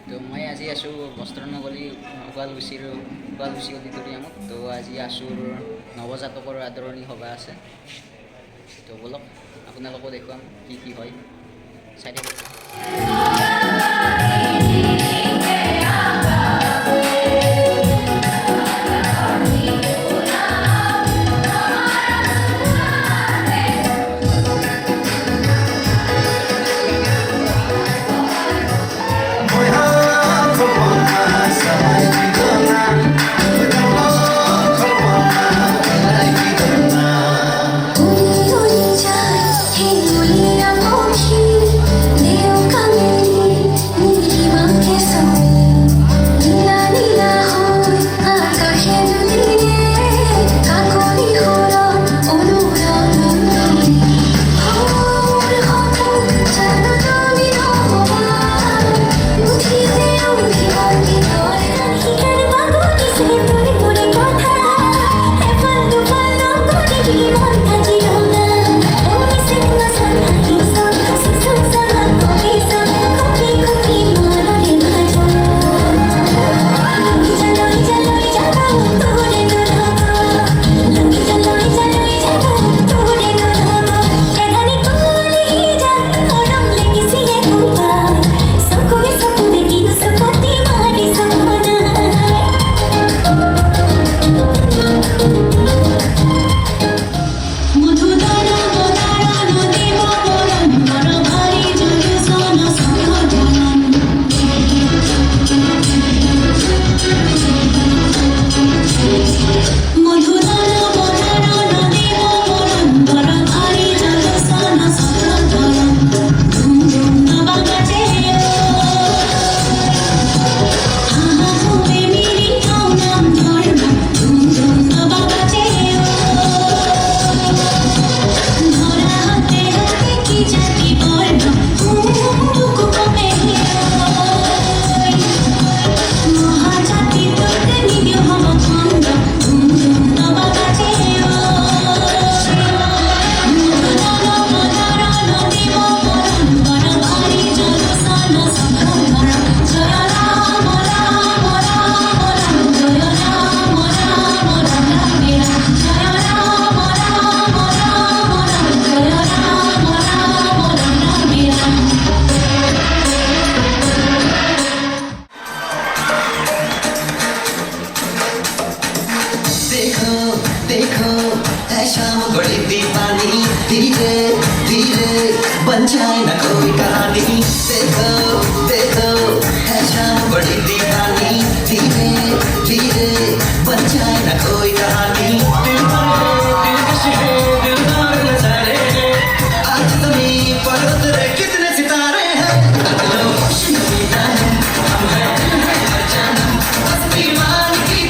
তো মই আজি আছোঁ বস্ত্ৰনগৰী শুৱালকুছি অডিটৰিয়ামত। তো আজি আছুৰ নৱজাতকৰ আদৰণি সভা আছে। তো বলক আপোনালোকো দেখুৱাম কি কি হয় চাই থাকিব। शाम बड़ी दीवानी धीरे धीरे बन जाए ना कोई कहानी। देखो देखो है शाम बड़ी दीवानी धीरे धीरे बन जाए ना कोई कहानी। दिलकश है दिलदार नजारे हैं आज जमीन पर उतरे कितने सितारे हैं। अगलो हम हैं दिल है हर जानम बस दीवानगी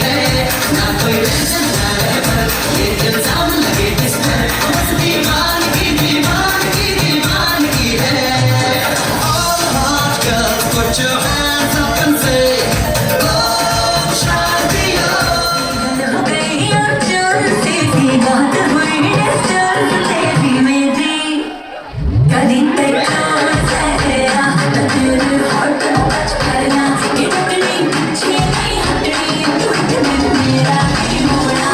है ना कोई ये दिल सामने लगे किस पर बस दीवानगी है। All hot girls put your hands up and say oh शादियों। हो गई चलती थी बात हुई चलती मेरी कदी तक तेरा तेरे हाथ टच करना इतनी पीछे नहीं हटनी तू दिल मेरा नहीं होना।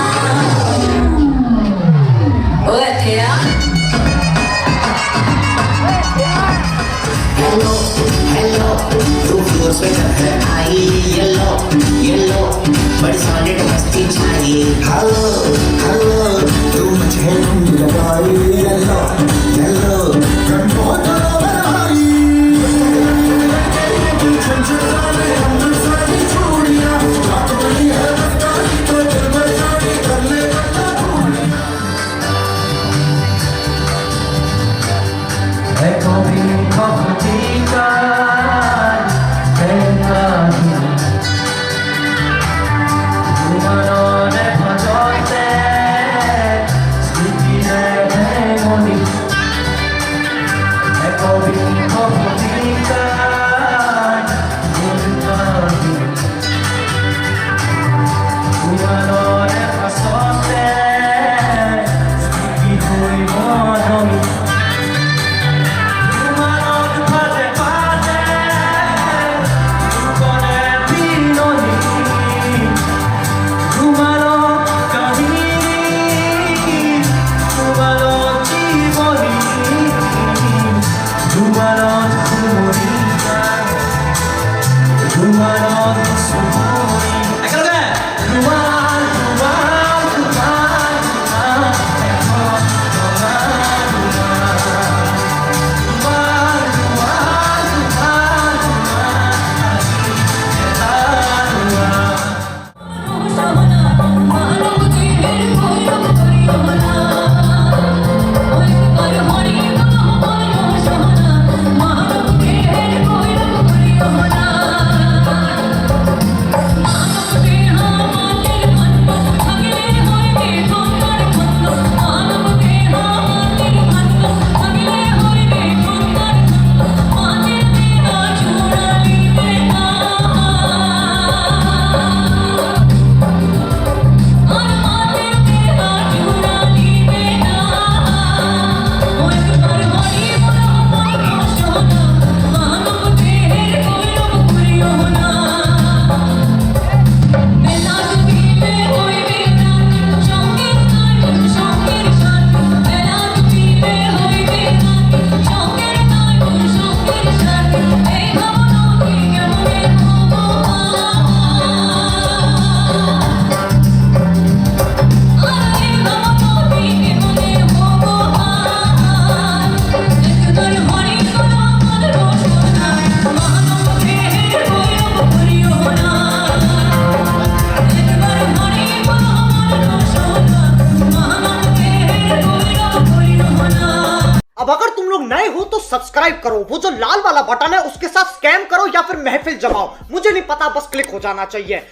ओए तेरा हेलो हेलो तू फ्लोर पे कब है आई येलो येलो बड़ी सॉलिड मस्ती चाहिए। हेलो हेलो तू मुझे ढूंढ लगाई येलो येलो कंट्रोल करो बनाई हम सारी चूड़ियां रात बड़ी है रफ्तारी तो दिल में जानी कर ले सब्सक्राइब करो, वो जो लाल वाला बटन है उसके साथ स्कैम करो या फिर महफिल जमाओ, मुझे नहीं पता, बस क्लिक हो जाना चाहिए।